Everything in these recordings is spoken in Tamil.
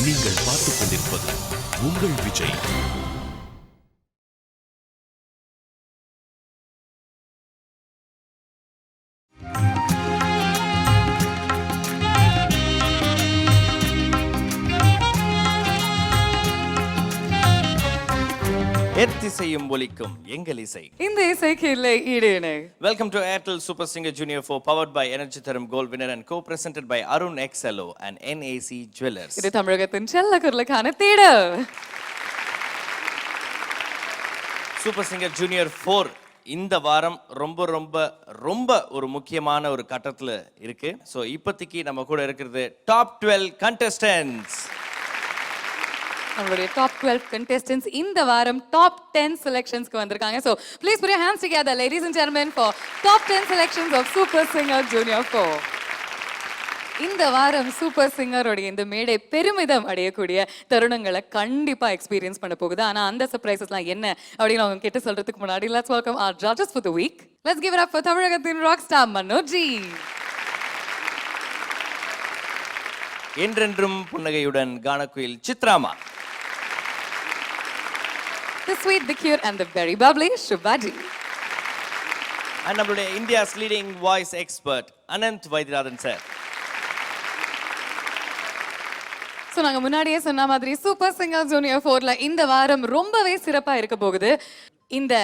நீங்கள் பார்த்துக் கொண்டிருப்பது உங்கள் விஜய். எத்திசையும் ஒலிக்கும் எங்கள் இசை. இந்த இசைக்கு இல்லை ஈடு இணை. Welcome to Airtel Super Singer Junior 4 powered by Energy Tharum Gold Winner and co-presented by Arun XLO and NAC Jewelers. இது தமிழகத்தின் செல்ல குரலுக்கான தேடல். Super Singer Junior 4 இந்த வாரம் ரொம்ப ரொம்ப ரொம்ப ஒரு முக்கியமான ஒரு கட்டத்துல இருக்கு. ஸோ இப்போதைக்கு நம்ம கூட இருக்கிறது டாப் 12 contestants. நம்மளுடைய டாப் 12 contestants இந்த வாரம் டாப் 10 செலக்ஷன்ஸ்க்கு வந்திருக்காங்க. So please put your hands together ladies and gentlemen for top 10 selections of Super Singer Junior 4. இந்த வாரம் சூப்பர் சிங்கரோடைய இந்த மேடை பெருமிதம் அடையக்கூடிய தருணங்களை கண்டிப்பா எக்ஸ்பீரியன்ஸ் பண்ண போகுது. ஆனா அந்த சர்ப்ரைசஸ்லாம் என்ன அப்படின்னு அவங்க கிட்ட சொல்றதுக்கு முன்னாடி let's welcome our judges for the week. Let's give it up for தமிழகத்தின் ராக் ஸ்டார் மனோஜி. என்றென்றும் புன்னகையுடன் கானக்குயில் சித்ராமா. The sweet, the cute and the very bubbly Shubhaji. And நம்மளுடைய India's leading voice expert Anand Vaidyanathan sir. So நாங்கள் முன்னாடியே சொன்ன மாதிரி சூப்பர் சிங்கர் ஜூனியர் 4ல இந்த வாரம் ரொம்பவே சிறப்பாக இருக்க போகுது. இந்த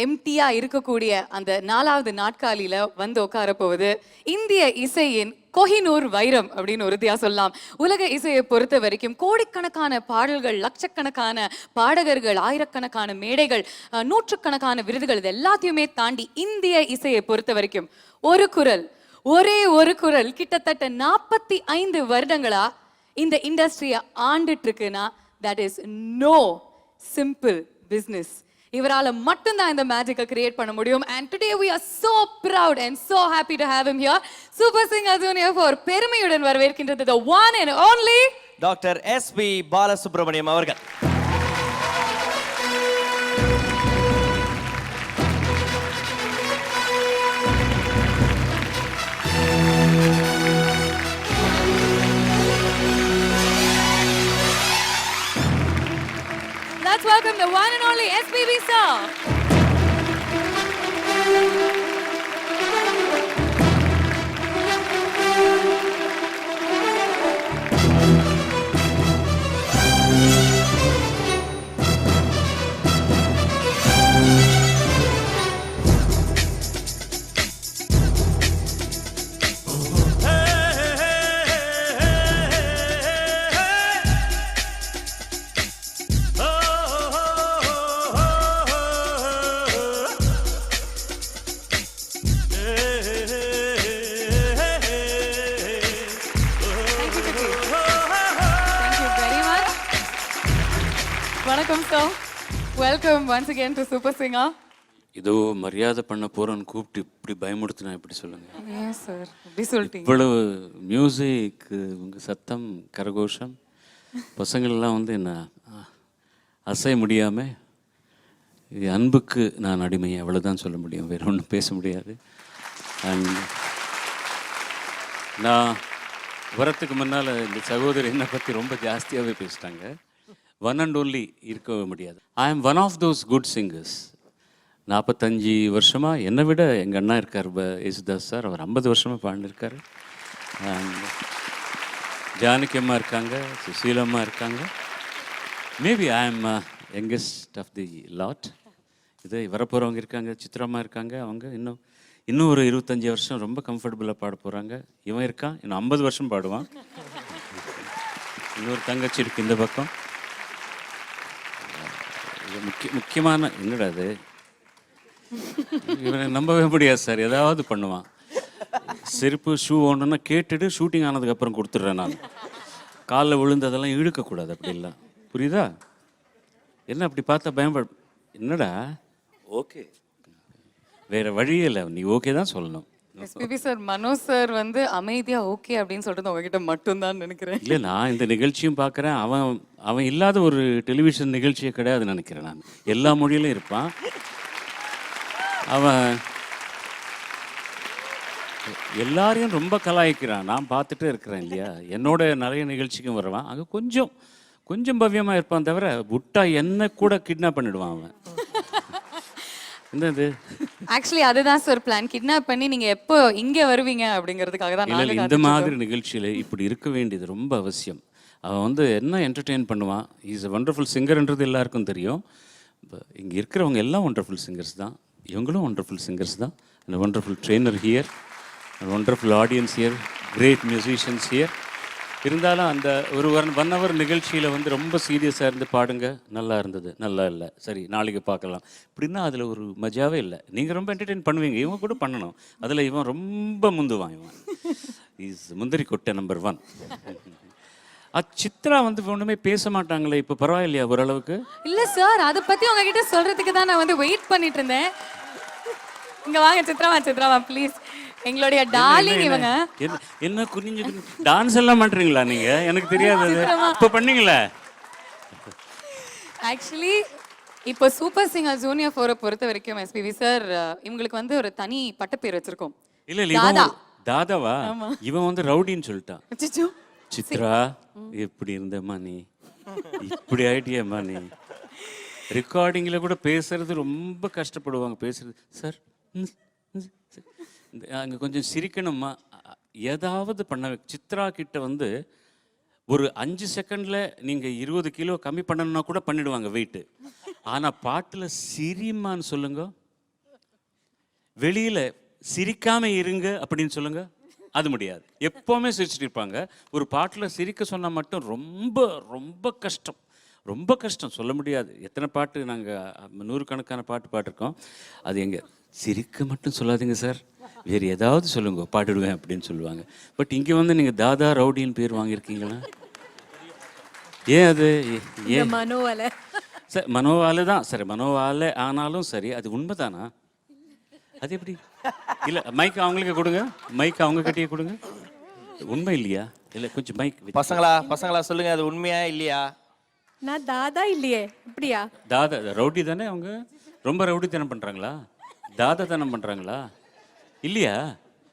எம்டியா இருக்கக்கூடிய அந்த 4வது நாட்காலியில வந்து உட்கார போகுது இந்திய இசையின் கோஹினூர் வைரம் அப்படின்னு உறுதியா சொல்லலாம். உலக இசையை பொறுத்த வரைக்கும் கோடிக்கணக்கான பாடல்கள், லட்சக்கணக்கான பாடகர்கள், ஆயிரக்கணக்கான மேடைகள், நூற்றுக்கணக்கான விருதுகள், இது எல்லாத்தையுமே தாண்டி இந்திய இசையை பொறுத்த வரைக்கும் ஒரு குரல், ஒரே ஒரு குரல் கிட்டத்தட்ட 45 வருடங்களா இந்த இண்டஸ்ட்ரியை ஆண்டுட்டு இருக்குன்னா that is no simple business. இவரால மட்டும்தான் இந்த மேஜிக்கை கிரியேட் பண்ண முடியும். And today we are so proud and so happy to have him here. Super Singer Junior 4 பெருமையுடன் வரவேற்கின்றது the one and only doctor SP Balasubrahmanyam அவர்கள். Let's welcome the one and only SPB sir. வணக்கம் sir. Welcome once again to super singer. இதோ மரியாதை பண்ண போறேன்னு கூப்பிட்டு இப்படி பயமுடுத்தினா எப்படி சொல்லுங்க? ஏன் சார் இப்படி சொல்லிட்டீங்க? இவ்வளவு மியூசிக், உங்க சத்தம், கரகோஷம், பசங்களெல்லாம் வந்து என்ன அசைய முடியாம, இது அன்புக்கு நான் அடிமை, அவ்வளோதான் சொல்ல முடியும், வேற ஒன்றும் பேச முடியாது. அண்ட் நான் வரத்துக்கு முன்னால் இந்த சகோதரி என்னை பற்றி ரொம்ப ஜாஸ்தியாகவே பேசிட்டாங்க. ஒன் அண்ட் ஒன்லி இருக்கவே முடியாது. I am one of those good singers. 45 வருஷமாக என்னை விட எங்கள் அண்ணா இருக்கார் யேசுதாஸ் சார், அவர் 50 வருஷமாக பாடினிருக்காரு. அண்ட் ஜானகி அம்மா இருக்காங்க, சுசீலம்மா இருக்காங்க. மேபி ஐ ஆம் யங்கஸ்ட் ஆஃப் தி லாட். இது வரப்போகிறவங்க இருக்காங்க, சித்ராம்மா இருக்காங்க. அவங்க இன்னும் ஒரு 25 வருஷம் ரொம்ப கம்ஃபர்டபுளாக பாட போகிறாங்க. இவன் இருக்கான், இன்னும் 50 வருஷம் பாடுவான். இன்னொரு தங்கச்சி இருக்குது இந்த பக்கம். முக்கியமான என்னடா அது, இவனை நம்பவே முடியாது சார், ஏதாவது பண்ணுவான். செருப்பு ஷூ ஒன்றுன்னா கேட்டுட்டு ஷூட்டிங் ஆனதுக்கப்புறம் கொடுத்துட்றேன் நான். காலில் விழுந்ததெல்லாம் இழுக்கக்கூடாது, அப்படி இல்லை, புரியுதா? என்ன அப்படி பார்த்தா பயப்பட, என்னடா ஓகே, வேற வழியே இல்லை, நீ ஓகே தான் சொல்லணும். எஸ்பிபி சார், மனோஜ் சார் வந்து அமைதியா ஓகே அப்படின்னு சொல்றது உங்ககிட்ட மட்டும்தான் நினைக்கிறேன். இல்லை, நான் இந்த நிகழ்ச்சியும் பார்க்குறேன். அவன் இல்லாத ஒரு டெலிவிஷன் நிகழ்ச்சியே கிடையாது நினைக்கிறேன். நான் எல்லா மொழியிலும் இருப்பான் அவன். எல்லாரையும் ரொம்ப கலாய்க்கிறான். நான் பார்த்துட்டே இருக்கிறேன் இல்லையா, என்னோட நிறைய நிகழ்ச்சிக்கும் வருவான். அங்கே கொஞ்சம் கொஞ்சம் பவ்யமாக இருப்பான், தவிர விட்டா என்ன கூட கிட்னாப் பண்ணிடுவான் அவன். என்னது ஆக்சுவலி அதுதான் சார் பிளான். கிட்னாப் பண்ணி நீங்க எப்போ இங்க வருவீங்க அப்படிங்கிறதுக்காக தான் இல்லை, நாங்க இந்த மாதிரி நிகழ்ச்சியில் இப்படி இருக்க வேண்டியது ரொம்ப அவசியம். அவன் வந்து என்ன என்டர்டெயின் பண்ணுவான். இஸ் a வண்டர்ஃபுல் சிங்கர்ன்றது எல்லாருக்கும் தெரியும். இங்கே இருக்கிறவங்க எல்லாம் வண்டர்ஃபுல் சிங்கர்ஸ் தான், இவங்களும் வண்டர்ஃபுல் சிங்கர்ஸ் தான். And wonderful trainer here, wonderful audience here, great musicians here. இருந்தாலும் அந்த ஒரு 1 hour நிகழ்ச்சியில் வந்து ரொம்ப சீரியஸாக இருந்து பாடுங்க, நல்லா இருந்தது, நல்லா இல்லை, சரி நாளைக்கு பார்க்கலாம், இப்படின்னா அதில் ஒரு மஜாவே இல்லை. நீங்கள் ரொம்ப என்டர்டெயின் பண்ணுவீங்க, இவங்க கூட பண்ணணும். அதில் இவன் ரொம்ப முந்துவான். இவன் இஸ் முந்திரி கொட்டை நம்பர் 1. சித்ரா வந்து ஒன்றுமே பேச மாட்டாங்களே, இப்போ பரவாயில்லையா ஓரளவுக்கு? இல்ல சார், அதை பத்தி உங்ககிட்ட சொல்றதுக்கு தான் நான் வந்து வெயிட் பண்ணிட்டு இருந்தேன். இங்க வாங்க சித்ராமா ப்ளீஸ். எங்களுடைய டார்லிங் இவங்க. என்ன குனிஞ்சு டான்ஸ் எல்லாம் பண்றீங்களா நீங்க? எனக்கு தெரியாது. இப்போ பண்ணீங்களா? ஆக்சுவலி இப்போ சூப்பர் சிங்கர் ஜூனியர் 4 பொறுத்த வரைக்கும் எஸ்பிவி சார் இவங்களுக்கு வந்து ஒரு தனி பட்டப்பேர் வச்சிருக்கோம். இல்ல இவன் தாதாவா? இவன் வந்து ரவுடின்னு சொல்லிட்டான். அச்சச்சோ. சித்ரா எப்படி இருந்தம்மா நீ, இப்படி ஆயிட்டியம்மா நீ. ரெக்கார்டிங்கில் கூட பேசுறது ரொம்ப கஷ்டப்படுவாங்க. பேசுறது சார் அங்கே கொஞ்சம் சிரிக்கணுமா, ஏதாவது பண்ண. சித்ரா கிட்ட வந்து ஒரு 5 செகண்டில் நீங்கள் 20 கிலோ கம்மி பண்ணணும்னா கூட பண்ணிடுவாங்க வெயிட்டு. ஆனால் பாட்டில் சிரிமான்னு சொல்லுங்க, வெளியில் சிரிக்காம இருங்க அப்படின்னு சொல்லுங்க, அது முடியாது. எப்போவுமே சிரிச்சுட்டு இருப்பாங்க. ஒரு பாட்டில் சிரிக்க சொன்னால் மட்டும் ரொம்ப ரொம்ப கஷ்டம், ரொம்ப கஷ்டம், சொல்ல முடியாது. எத்தனை பாட்டு நாங்கள் 100கணக்கான பாட்டு பாட்டிருக்கோம். அது எங்கே சிரிக்க மட்டும் சொல்லாதீங்க சார், வேறு ஏதாவது சொல்லுங்க பாடிடுவேன் அப்படின்னு சொல்லுவாங்க. பட் இங்கே வந்து நீங்கள் தாதா ரவுடின்னு பேர் வாங்கியிருக்கீங்களா? ஏன் அது? ஏன் மனோவால சார்? மனோவால தான் சரி, மனோவால ஆனாலும் சரி, அது உண்மைதானா? அது எப்படி? இல்லை மைக் அவங்களுக்கு கொடுங்க, மைக் அவங்க கிட்டே கொடுங்க. உண்மை இல்லையா? இல்லை கொஞ்சம் மைக் பசங்களா சொல்லுங்க, அது உண்மையா இல்லையா? நான் தாதா இல்லையே, இப்படியா? தாதா ரவுடி தானே அவங்க? ரொம்ப ரவுடித்தனம் பண்ணுறாங்களா? தாதா தானம் பண்ணுறாங்களா? இல்லையா?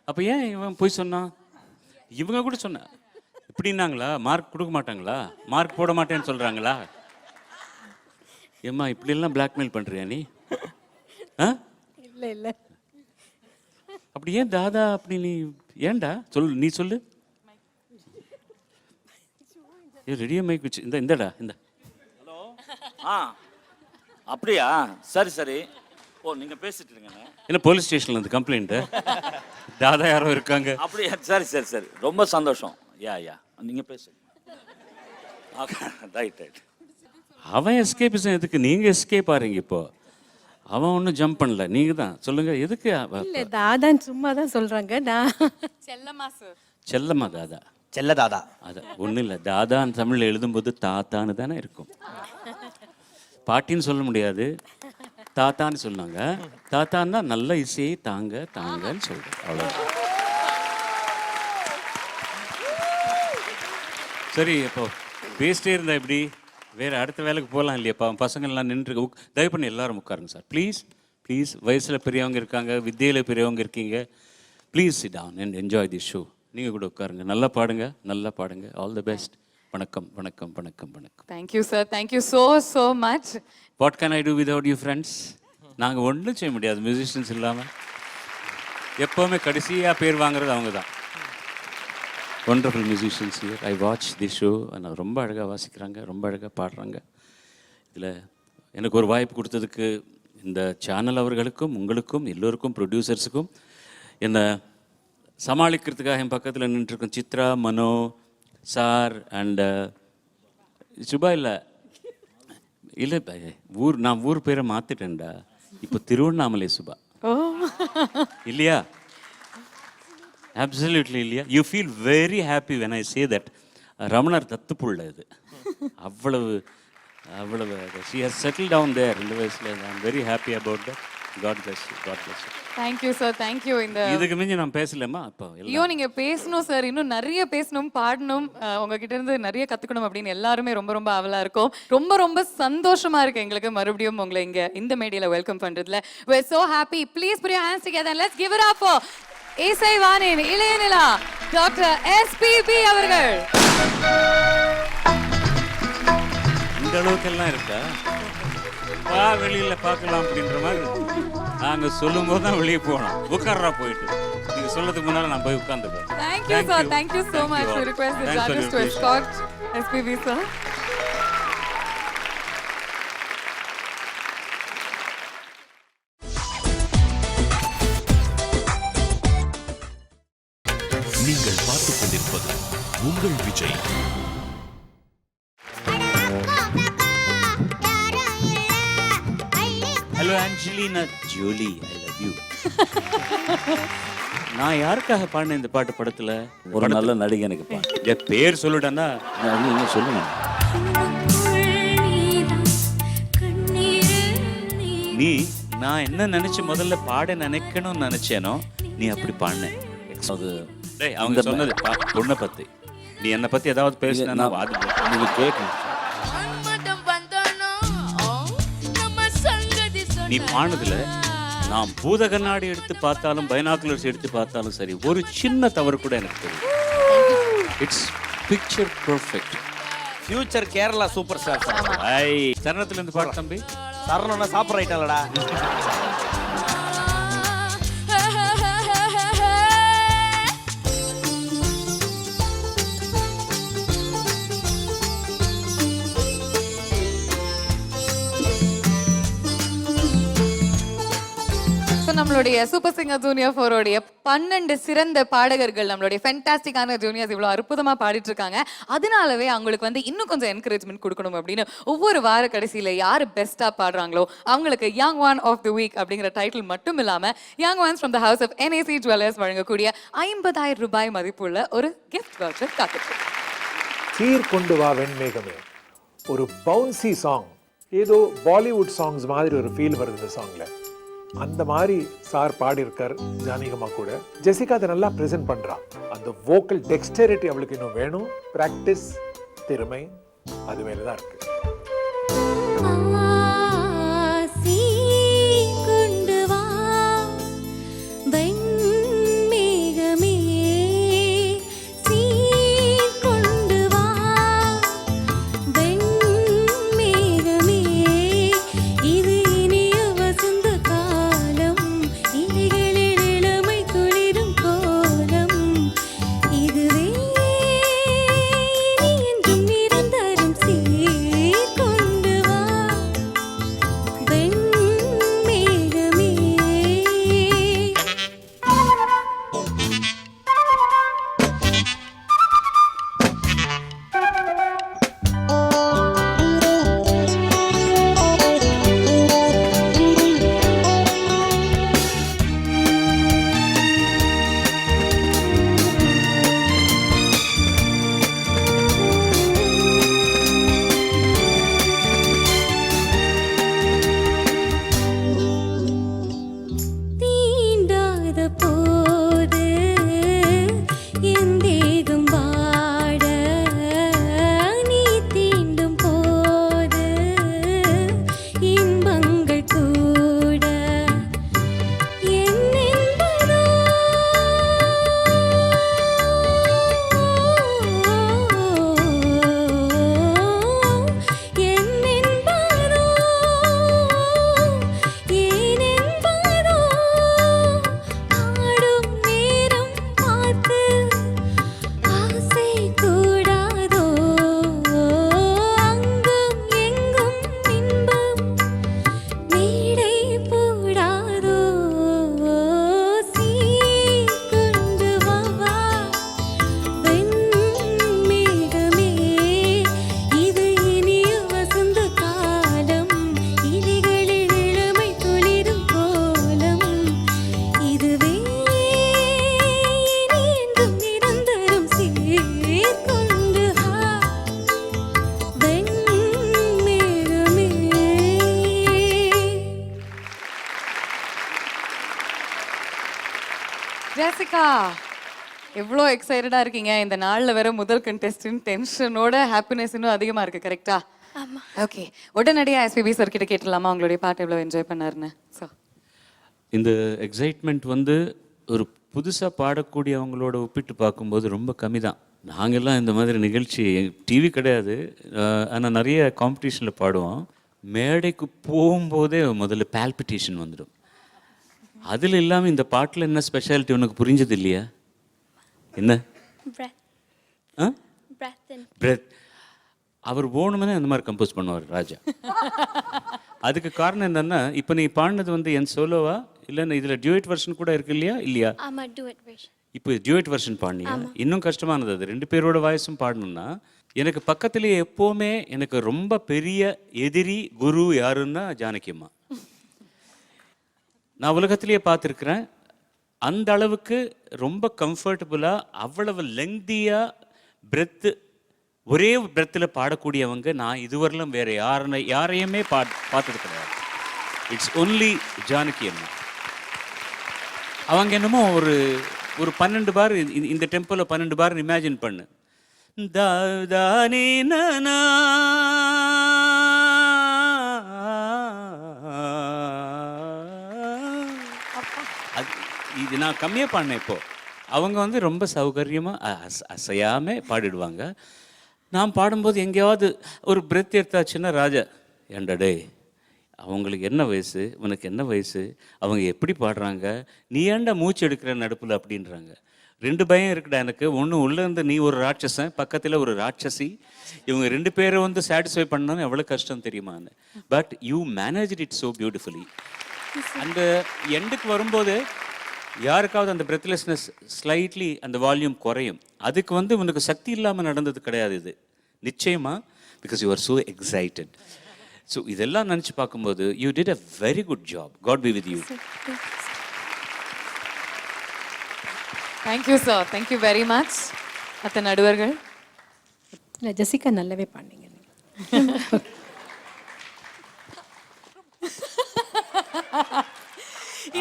அப்போ ஏன் இவன் போய் சொன்னான்? இவங்க கூட சொன்ன இப்படின்னாங்களா? மார்க் கொடுக்க மாட்டாங்களா? மார்க் போட மாட்டேன்னு சொல்கிறாங்களா? ஏம்மா இப்படியெல்லாம் பிளாக்மெயில் பண்ணுறியா நீ? ஆ இல்லை இல்லை. அப்படி ஏன் தாதா அப்படி நீ ஏன்டா சொல்லு, நீ சொல்லு. ஏ ரெடியா மைக் வச்சு இந்தடா இந்த. ஹலோ. அப்படியா? சரி சரி. ஓ நீங்கள் பேசிட்டு இருங்க. என்ன போலீஸ் ஸ்டேஷனில் இருந்து கம்ப்ளைண்ட்டு? தாதா யாரோ இருக்காங்க. அப்படியா? சரி சரி சரி, ரொம்ப சந்தோஷம். யா நீங்கள் பேசுங்க. Okay right. அவன் எஸ்கேபிசம் எதுக்கு? நீங்கள் எஸ்கேப் ஆறீங்க இப்போ. அவன் ஒன்றும் ஜம்ப் பண்ணல, நீங்கள் தான் சொல்லுங்கள் எதுக்கு? இல்லை தாதான்னு சும்மா தான் சொல்கிறாங்க. செல்லம்மா சார். செல்லம்மா தாதா, செல்ல தாதா. அதான் ஒன்றும் இல்லை. தாதான்னு தமிழில் எழுதும்போது தாத்தான்னு தானே இருக்கும். பாட்டின்னு சொல்ல முடியாது, தாத்தான்னு சொன்னாங்க. தாத்தான்னா நல்ல இசையை தாங்கன்னு சொல்கிறேன், அவ்வளோ. சரி இப்போ பேசிட்டே இருந்தா எப்படி? வேறு அடுத்த வேலைக்கு போகலாம் இல்லையாப்பா? பசங்கள்லாம் நின்று தயவு பண்ணி எல்லாரும் உட்காருங்க சார், ப்ளீஸ். வயசில் பெரியவங்க இருக்காங்க, வித்தியில் பெரியவங்க இருக்கீங்க. Please sit down and enjoy the show. நீங்கள் கூட உட்காருங்க, நல்லா பாடுங்க. All the best. வணக்கம். Thank you sir, thank you so much. What can I do without you friends? நாங்கள் ஒன்றும் செய்ய முடியாது மியூசிஷியன்ஸ் இல்லாமல். எப்போவுமே கடைசியாக பேர் வாங்குறது அவங்க தான். Wonderful musicians here. I watch the show. நான் ரொம்ப அழகாக வாசிக்கிறாங்க, ரொம்ப அழகாக பாடுறாங்க. இதில் எனக்கு ஒரு வாய்ப்பு கொடுத்ததுக்கு இந்த சேனல் அவர்களுக்கும் உங்களுக்கும் எல்லோருக்கும் ப்ரொடியூசர்ஸுக்கும், என்னை சமாளிக்கிறதுக்காக என் பக்கத்தில் நின்றுருக்கோம் சித்ரா, மனோ சார் அண்டு சுபா. இல்லை நான் ஊர் பேரை மாற்றிட்டேன்டா, இப்போ திருவண்ணாமலை சுபா. இல்லையா? அப்சல்யூட்லி இல்லையா? You feel very happy when I say that. ரமணர் தத்து புள்ள இது. அவ்வளவு she has settle down there இந்த வயசில். I am very happy about that. God bless you. Thank you sir, thank you. இந்த இதுக்கு மிஞ்சி நான் பேசலாமா? அப்போ ஐயோ நீங்க பேசணும் சார், இன்னும் நிறைய பேசணும், பாடணும், உங்ககிட்ட இருந்து நிறைய கத்துக்கணும் அப்படின்னு எல்லாருமே ரொம்ப ரொம்ப ஆவலா இருக்கும். ரொம்ப சந்தோஷமா இருக்கு எங்களுக்கு மறுபடியும் உங்களை இங்க இந்த மேடையில வெல்கம் பண்றதுல. We're so happy. Please put your hands together and let's give it up for இசைவானின் இளைய நிலா டாக்டர் எஸ்பிபி அவர்கள். இந்த அளவுக்கெல்லாம் இருக்கா? வா வெளியில பார்க்கலாம் அப்படின்ற மாதிரி நாங்க சொல்லும் போது தான் வெளியே போனோம். உட்கார்றா போயிட்டு நீங்க சொல்றதுக்கு முன்னால நான் போய் உட்கார்ந்துருக்கேன். Thank you sir. Thank you so much. We request the judges to escort SPB sir. நீங்கள் பார்த்துக் கொண்டிருப்பது உங்கள் Vijay. Hello Angelina Jolie, I love you. நான் யாருக்காக பாடின இந்த பாட்டு படத்துல? ஒரு நல்ல நடிகனுக்கு பா. என் பேர் சொல்லிட்டேன்னா நீங்க சொல்லுங்க. நீ நான் என்ன நினைச்சு முதல்ல பாட நினைக்கணும்னு நினைச்சேனோ நீ அப்படி பாடின. அது டேய் அவங்க சொன்னது பொண்ணை பத்தி. நீ என்னை பத்தி ஏதாவது பேசினா நான் நீங்க கேட்கணும். நீ பாடுனதுல நான் பூத கண்ணாடி எடுத்து பார்த்தாலும் பைனாகுலர்ஸ் எடுத்து பார்த்தாலும் சரி ஒரு சின்ன தவறு கூட எனக்கு தெரியும். It's picture perfect. Future Kerala super star sir. ஐ சரணத்துல இருந்து பாடு தம்பி. சரணம்னா சாப்பிட்ற ஐட்டம்லடா. நம்மளுடைய சூப்பர் சிங்கர் ஜூனியர் 4 உடைய 12 சிறந்த பாடகர்கள் நம்மளுடைய ஃபென்டாஸ்டிக்கான ஜூனியர்ஸ் இவ்வளோ அற்புதமா பாடிட்டு இருக்காங்க. அதனாலவே அவங்களுக்கு வந்து இன்னும் கொஞ்சம் என்கரேஜ்மெண்ட் கொடுக்கணும் அப்படின்னு ஒவ்வொரு வார கடைசியில யாரு பெஸ்டா பாடுறாங்களோ அவங்களுக்கு young one of the week அப்படிங்கிற டைட்டில் மட்டும் இல்லாம young ones from the house of NAC jewellers வழங்கக்கூடிய 50,000 ரூபாய் மதிப்புள்ள ஒரு கிஃப்ட் வவுச்சர் காத்துட்டு. சீர் கொண்டு வா வெண்மேகமே ஒரு பவுன்சி சாங், ஏதோ பாலிவுட் சாங்ஸ் மாதிரி ஒரு ஃபீல் வருது இந்த சாங்ல. அந்த மாதிரி சார் பாடியிருக்கார் ஜானகிமா கூட. ஜெசிகா அதை நல்லா ப்ரெசென்ட் பண்றா. அந்த வோக்கல் டெக்ஸ்டரிட்டி அவளுக்கு இன்னும் வேணும். பிராக்டிஸ், திறமை அது மேல தான் இருக்கு. ஜெசிகா எவ்வளோ எக்ஸைட்டடா இருக்கீங்க இந்த நாள்ல வேற முதல் கண்டெஸ்டன்ட். டென்ஷனோட ஹாப்பினஸ் இன்னும் அதிகமா இருக்கு. கரெக்டா? ஓகே, உடனடியா SPB சார் கிட்ட கேட்டலாமா உங்களுடைய பாட்டு எவ்வளோ என்ஜாய் பண்ணாருன்னு? ஸோ இந்த எக்ஸைட்மெண்ட் வந்து ஒரு புதுசாக பாடக்கூடியவங்களோட ஒப்பிட்டு பார்க்கும்போது ரொம்ப கம்மி தான். நாங்கள்லாம் இந்த மாதிரி நிகழ்ச்சி டிவி கிடையாது, ஆனால் நிறைய காம்படிஷனில் பாடுவோம். மேடைக்கு போகும்போதே முதல்ல பால்பிட்டேஷன் வந்துடும். அதில் இல்லாமல் இந்த பாட்டில் என்ன ஸ்பெஷாலிட்டி உனக்கு புரிஞ்சது இல்லையா? என்ன? ஆ, பிரெத். அவர் போகணுமே அந்த மாதிரி கம்போஸ் பண்ணுவார் ராஜா. அதுக்கு காரணம் என்னன்னா, இப்போ நீ பாடினது வந்து என் சோலோவா இல்லைன்னா இதில் டியூட் வெர்ஷன் கூட இருக்கு இல்லையா? இல்லையா? இப்போ டியூட் வெர்ஷன் பாடினியா? இன்னும் கஷ்டமானது அது. 2 பேரோட வாய்ஸும் பாடணும்னா. எனக்கு பக்கத்துலேயே எப்போவுமே எனக்கு ரொம்ப பெரிய எதிரி குரு யாருன்னா ஜானகி அம்மா. நான் உலகத்திலேயே பார்த்துருக்குறேன். அந்த அளவுக்கு ரொம்ப கம்ஃபர்டபுளாக அவ்வளவு லெங்தியாக பிரெத்து ஒரே பிரெத்தில் பாடக்கூடியவங்க நான் இதுவரையிலும் வேறு யாரையுமே பார்த்தது கிடையாது. இட்ஸ் ஒன்லி ஜானகி அம்மா. அவங்க என்னமோ ஒரு 12 பார் இந்த டெம்போவில் 12 பார் இமேஜின் பண்ணு. தானே நானா இது நான் கம்மியாக பாடினேன். இப்போது அவங்க வந்து ரொம்ப சௌகரியமாக அசையாமல் பாடிடுவாங்க. நான் பாடும்போது எங்கேயாவது ஒரு பிரெத் எடுத்தாச்சுன்னா ராஜா ஏண்டடே அவங்களுக்கு என்ன வயசு, உனக்கு என்ன வயசு, அவங்க எப்படி பாடுறாங்க, நீ ஏன்டா மூச்சு எடுக்கிற நடுப்பில் அப்படின்றாங்க. 2 பயம் இருக்குடா எனக்கு. ஒன்று உள்ளேருந்து நீ ஒரு ராட்சசன், பக்கத்தில் ஒரு ராட்சசி, இவங்க 2 பேரை வந்து சாட்டிஸ்ஃபை பண்ணணும் எவ்வளோ கஷ்டம் தெரியுமான்னு. But you manage it so beautifully. அந்த எண்டுக்கு வரும்போது யாருக்காவது அந்த பிரெத்லெஸ்னஸ் ஸ்லைட்லி அந்த வால்யூம் குறையும். அதுக்கு வந்து உனக்கு சக்தி இல்லாமல் நடந்தது கிடையாது இது நிச்சயமாக. Because you are so excited. So இதெல்லாம் நினச்சி பார்க்கும்போது you did a very good job. God be with you. Thank you sir, thank you very much. மற்ற நடுவர்கள்? இல்லை, ஜெசிகா நல்லாவே பாடினீங்க.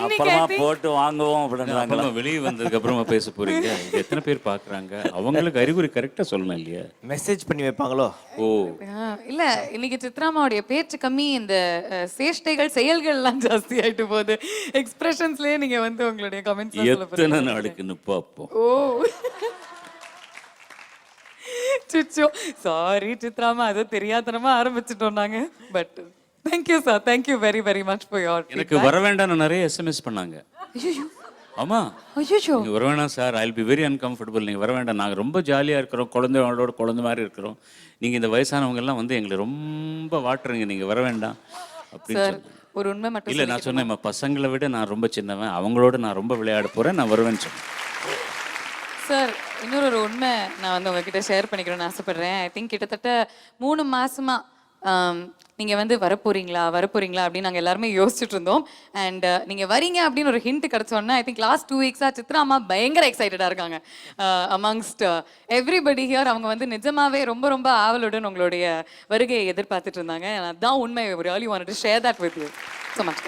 அப்புறமா போட்டு வாங்குவோம் அப்படின்றாங்களா? வெளியே வந்ததுக்கு அப்புறமா பேச போறீங்க. எத்தனை பேர் பார்க்குறாங்க? அவங்களுக்கு அறிகுறி கரெக்டாக சொல்லணும் இல்லையா? மெசேஜ் பண்ணி வைப்பாங்களோ? ஓ இல்ல, இன்னைக்கு சித்ராமாவுடைய பேச்சு கம்மி, இந்த சேஷ்டைகள் செயல்கள்லாம் ஜாஸ்தி ஆயிட்டு போகுது. எக்ஸ்பிரஷன்ஸ்லயே நீங்க வந்து உங்களுடைய கமெண்ட்ஸ் எத்தனை நாளுக்குன்னு பார்ப்போம். ஓ சுச்சோ, சாரி சித்ராமா, அது தெரியாதனமா ஆரம்பிச்சிட்டோம் நாங்க. But thank you sir, thank you very very much for your. எனக்கு வர வேண்டாம்னு நிறைய SMS பண்ணாங்க. ஆமா, ஐயோ நீங்க வர வேண்டாம் sir, I will be very uncomfortable, நீங்க வர வேண்டாம், நாங்கள் ரொம்ப ஜாலியாக இருக்கிறோம், குழந்தைங்களோட குழந்தை மாதிரி இருக்கிறோம், நீங்கள் இந்த வயசானவங்க எல்லாம் வந்து எங்களை ரொம்ப வாட்டுறீங்க, நீங்கள் வர வேண்டாம் அப்படின்னு சொன்னேன். ஒரு உண்மை மட்டும் இல்லை, நான் சொன்னேன் பசங்களை விட நான் ரொம்ப சின்னவன், அவங்களோட நான் ரொம்ப விளையாட போகிறேன், நான் வருவேன்னு சொன்னேன். சார், இன்னொரு உண்மை நான் வந்து உங்ககிட்ட ஷேர் பண்ணிக்கணும்னு ஆசைப்படுறேன். ஐ திங்க் கிட்டத்தட்ட 3 மாசமா நீங்கள் வந்து வரப்போறீங்களா அப்படின்னு நாங்கள் எல்லாருமே யோசிச்சுட்டு இருந்தோம். அண்ட் நீங்கள் வரீங்க அப்படின்னு ஒரு ஹிண்ட் கிடச்சோன்னா ஐ திங்க் லாஸ்ட் 2 வீக்ஸாக சித்ரா அம்மா பயங்கர எக்ஸைட்டடாக இருக்காங்க. அமங்ஸ்ட் எவ்ரிபடி ஹியர் அவங்க வந்து நிஜமாவே ரொம்ப ரொம்ப ஆவலுடன் உங்களுடைய வருகையை எதிர்பார்த்துட்டு இருந்தாங்க. அதுதான் உண்மை. Really wanted to share that with you. So much.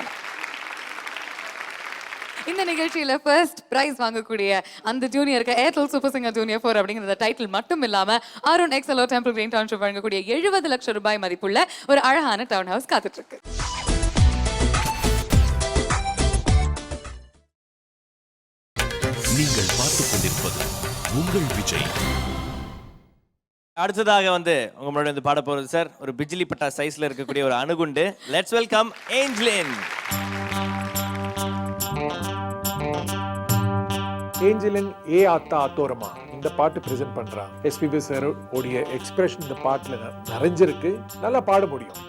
இந்த நிகழ்ச்சியில் ஃபர்ஸ்ட் ப்ரைஸ் வாங்கக்கூடிய அந்த ஜூனியருக்கு ஏர்டெல் சூப்பர் சிங்கர் ஜூனியர் 4 அப்படிங்கிற டைட்டில் மட்டும் இல்லாமல் அருண் எக்ஸலோ டெம்பிள் கிரீன் டவுன்ஷிப் வழங்கக்கூடிய 70 லட்சம் ரூபாய் மதிப்புள்ள ஒரு அழகான டவுன் ஹவுஸ் காத்துட்டு இருக்கு. நீங்கள் பார்த்துக் கொண்டிருப்பது உங்கள் விஜய். அடுத்ததாக வந்து உங்க முன்னாடி வந்து பாட போறது சார், ஒரு பிஜிலி பட்டா சைஸ்ல இருக்கக்கூடிய ஒரு அணுகுண்டு. Let's welcome Angeline. ஏஞ்சலின் ஏ ஆத்தா ஆத்தோரமா இந்த பாட்டு பிரசன்ட் பண்றான். எஸ்பிபி சார் உடைய எக்ஸ்பிரஷன் இந்த பாட்டுல நிறைஞ்சிருக்கு. நல்லா பாட முடியும்.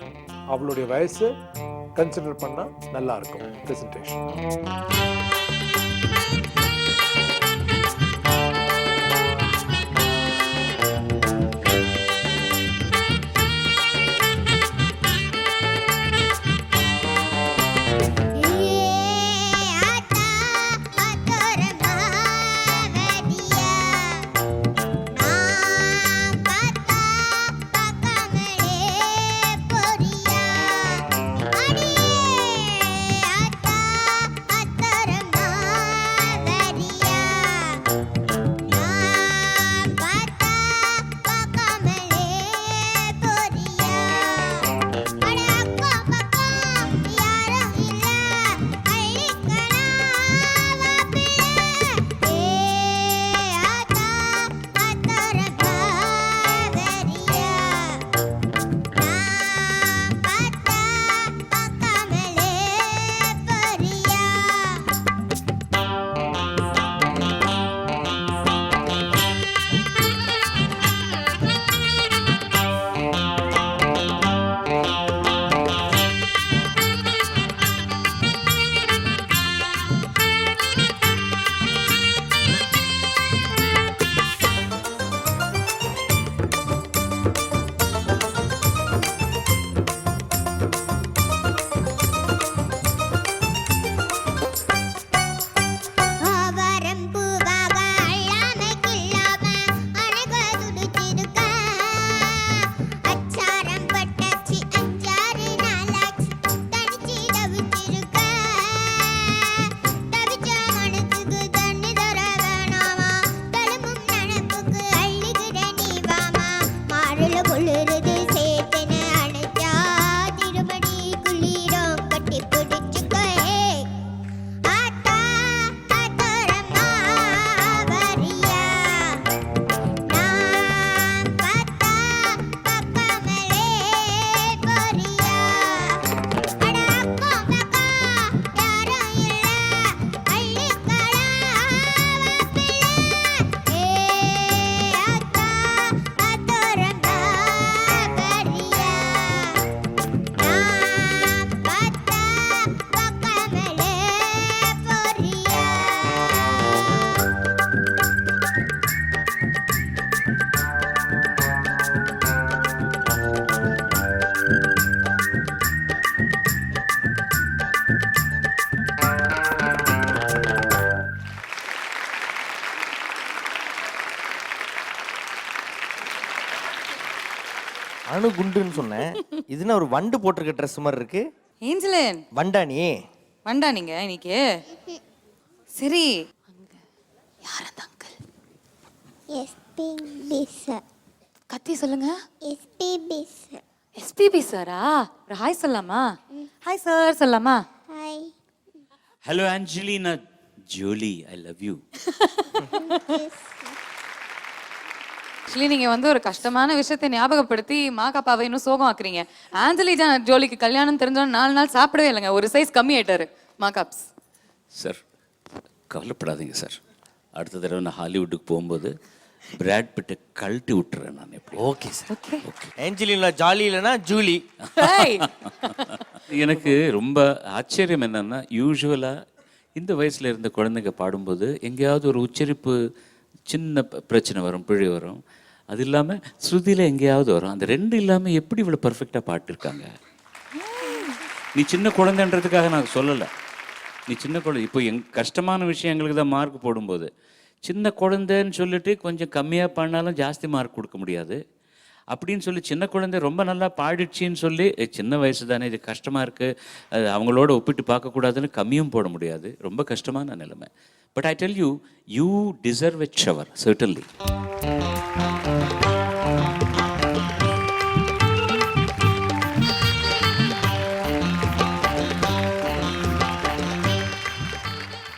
அவளுடைய வயசு கன்சிடர் பண்ணா நல்லா இருக்கும் பிரசன்டேஷன். அத்தரம் துண்டுன்னு சொன்னேன். இதுனா ஒரு வண்டு போட்டிருக்க ட்ரெஸ் மாதிரி இருக்கு. ஏஞ்சலின் வண்டா நீ? வண்டா நீங்க இன்னைக்கு? சரி, யார் அந்த அங்கிள்? SPB sir. கத்தி சொல்லுங்க. எஸ்பிபி சார். எஸ்பிபி சாரா? ஒரு ஹாய் சொல்லலாமா? ஹாய் சார் சொல்லலாமா? Hi. Hello Angelina Jolie, I love you. Actually நீங்க வந்து ஒரு கஷ்டமான விஷயத்தை ஞாபகப்படுத்தி மாகாப்பாவை இன்னும் சோகம் ஆக்குறீங்க. ஆஞ்சலிஜா ஜோலிக்கு கல்யாணம் தெரிஞ்சோன்னு 4 நாள் சாப்பிடவே இல்லைங்க. ஒரு சைஸ் கம்மி ஆயிட்டாரு மாகாப்ஸ். சார் கவலைப்படாதீங்க சார். அடுத்த தடவை நான் ஹாலிவுட்டுக்கு போகும்போது பிராட் பிட்டை கழட்டி விட்டுறேன் நான். எப்படி? Okay sir. Okay. Angelina jolly இல்லைனா ஜூலி. எனக்கு ரொம்ப ஆச்சரியம் என்னன்னா, யூஸ்வலாக இந்த வயசில் இருந்த குழந்தைங்க பாடும்போது எங்கேயாவது ஒரு உச்சரிப்பு சின்ன பிரச்சனை வரும், பிழை வரும். அது இல்லாமல் ஸ்ருதியில் எங்கேயாவது வரும். அந்த 2 இல்லாமல் எப்படி இவ்வளோ பர்ஃபெக்டாக பாட்டிருக்காங்க? நீ சின்ன குழந்தைன்றதுக்காக நான் சொல்லலை. நீ சின்ன குழந்தை. இப்போ கஷ்டமான விஷயம் எங்களுக்கு தான் மார்க் போடும்போது, சின்ன குழந்தைன்னு சொல்லிட்டு கொஞ்சம் கம்மியாக பாடினாலும் ஜாஸ்தி மார்க் கொடுக்க முடியாது. அப்படின்னு சொல்லி சின்ன குழந்தை ரொம்ப நல்லா பாடிடுச்சின்னு சொல்லி சின்ன வயசு தானே, இது கஷ்டமாக இருக்குது, அது அவங்களோட ஒப்பிட்டு பார்க்கக்கூடாதுன்னு கம்மியும் போட முடியாது. ரொம்ப கஷ்டமான நிலைமை. But I tell you, you deserve a shower certainly.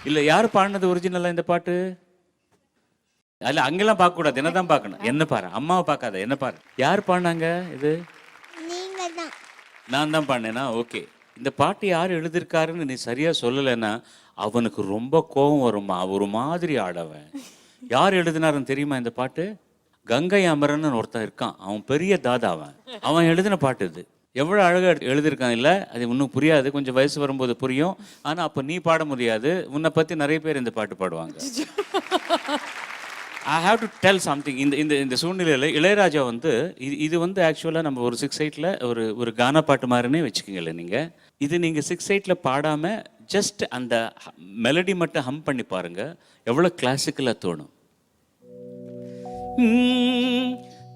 இல்லை, யார் பாடினது ஒரிஜினலாக இந்த பாட்டு? அதில் அங்கெல்லாம் பார்க்கக்கூடாது, என்ன தான் பார்க்கணும். என்ன பாரு, அம்மாவை பார்க்காத, என்ன பாரு. யார் பாடினாங்க இது? நீங்க தான். நான் தான் பாடினேனா? ஓகே. இந்த பாட்டு யார் எழுதியிருக்காருன்னு நீ சரியாக சொல்லலைன்னா அவனுக்கு ரொம்ப கோபம் வருமா, ஒரு மாதிரி ஆடவன். யார் எழுதினாருன்னு தெரியுமா இந்த பாட்டு? கங்கை அமரன் ஒருத்தன் இருக்கான், அவன் பெரிய தாதாவன். அவன் எழுதின பாட்டு இது. எவ்வளோ அழகாக எழுதியிருக்கான். இல்லை, அது இன்னும் புரியாது, கொஞ்சம் வயசு வரும்போது புரியும். ஆனால் அப்போ நீ பாட முடியாது. உன்னை பற்றி நிறைய பேர் இந்த பாட்டு பாடுவாங்க. I have to tell something. இந்த சூழ்நிலையில் இளையராஜா வந்து இது வந்து ஆக்சுவலாக நம்ம ஒரு 6/8 ஒரு கானா பாட்டு மாதிரினே வச்சுக்கோங்களே நீங்கள். இது நீங்கள் 6/8 பாடாமல் ஜஸ்ட் அந்த மெலடி மட்டும் ஹம் பண்ணி பாருங்கள், எவ்வளோ கிளாசிக்கலாக தோணும்.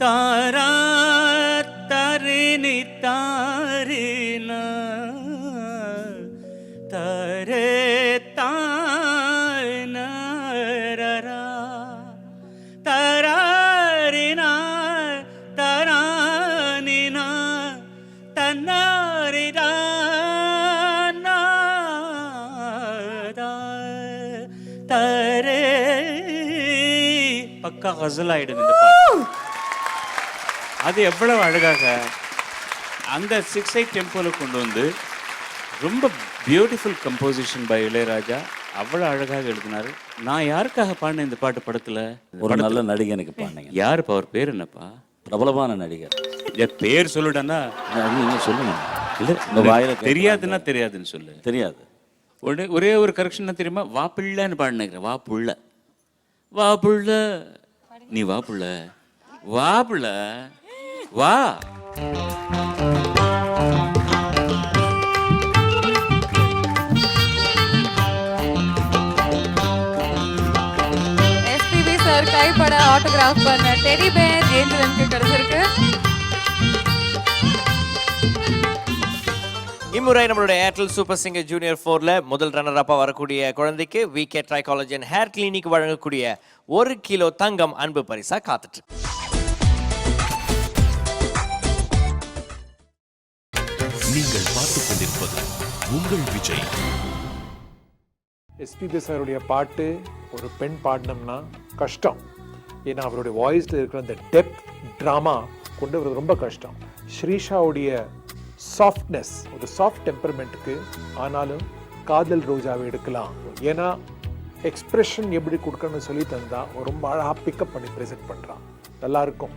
தாரா தரினி தாரினா தரே தானா தராரினா தரானினா தன்னாரிதா தரே. பக்கா கசல் ஆயிடுங்க இந்த பாட்டு. அது எவ்வளவு அழகாக அந்த 6/8 டெம்போவில் கொண்டு வந்து ரொம்ப பியூட்டிஃபுல் கம்போசிஷன் பை இளையராஜா. அவ்வளோ அழகாக எழுதினாரு. நான் யாருக்காக பாடினேன் இந்த பாட்டு படத்தில்? ஒரு நல்ல நடிகனுக்கு பாடினீங்க. யாருப்பா அவர் பேர்? என்னப்பா? பிரபலமான நடிகர். என் பேர் சொல்லுடனா? நீங்கள் சொல்லுங்க. இல்லை, உங்கள் வாயில தெரியாதுன்னா தெரியாதுன்னு சொல்லு. தெரியாது. ஒரே ஒரு கரெக்ஷன் தெரியுமா? வா பிள்ளைன்னு பாடினேன். வா புள்ள, வா புள்ள, நீ வா புள்ள, வா புள்ள, வா. எஸ்பிபி சார் கைப்பட ஆட்டோகிராஃப் பண்ண டெடி பேர் ஏஞ்சலனுக்கு கிடைச்சிருக்கு. இம்முறை நம்மளுடைய ஏர்டெல் சூப்பர் சிங்கர் ஜூனியர் 4ல முதல் ரன்னர் அப்பா வரக்கூடிய குழந்தைக்கு விகே ட்ரைகாலஜன் ஹேர் கிளினிக் வழங்கக்கூடிய 1 கிலோ தங்கம் அன்பு பரிசா காத்துட்டு. நீங்கள் பார்த்துக் கொண்டிருப்பது உங்கள் விஜய். எஸ்பிபி சாருடைய பாட்டு ஒரு பெண் பாடினோம்னா கஷ்டம். ஏன்னா அவருடைய வாய்ஸில் இருக்கிற அந்த டெப்த் ட்ராமா கொண்டு வரது ரொம்ப கஷ்டம். ஸ்ரீஷாவுடைய சாஃப்ட்னஸ், ஒரு சாஃப்ட் டெம்பர்மெண்ட்டுக்கு ஆனாலும் காதல் ரோஜாவை எடுக்கலாம். ஏன்னா எக்ஸ்பிரஷன் எப்படி கொடுக்கணும்னு சொல்லி தந்தா ரொம்ப அழகாக பிக்கப் பண்ணி ப்ரெசென்ட் பண்ணுறான். நல்லா இருக்கும்.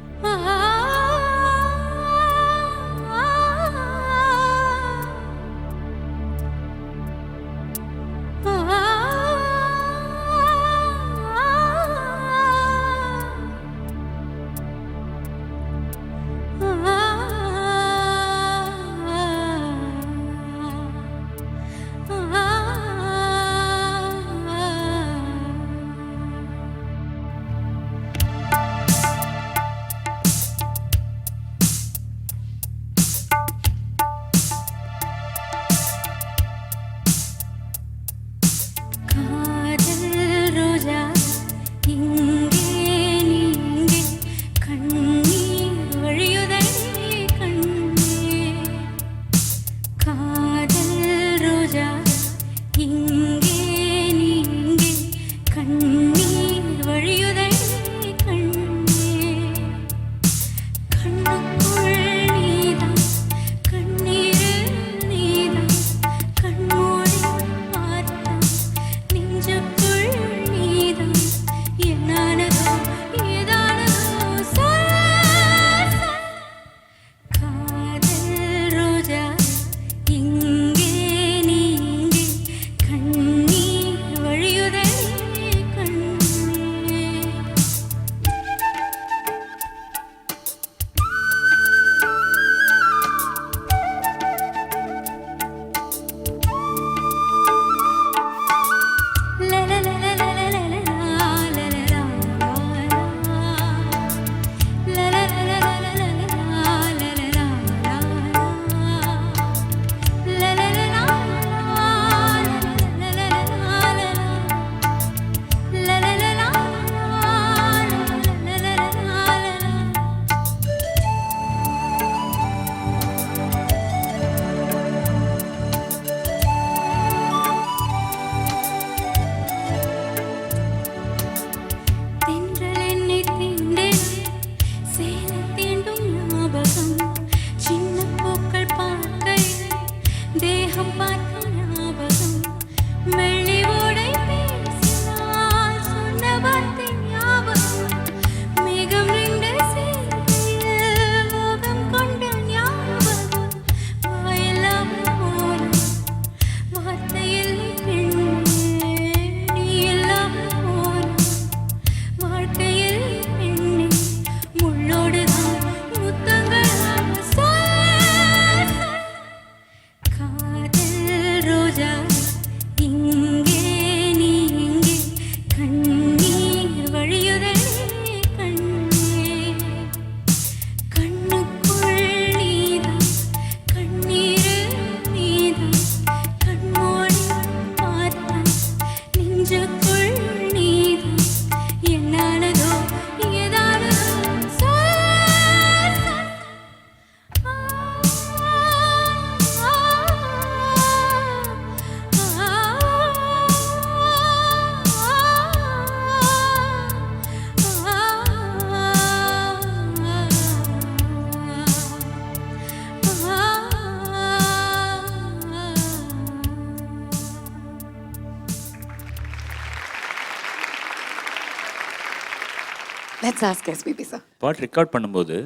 Let's ask SPB sir. பாட்டு ரெக்கார்ட் பண்ணும்போது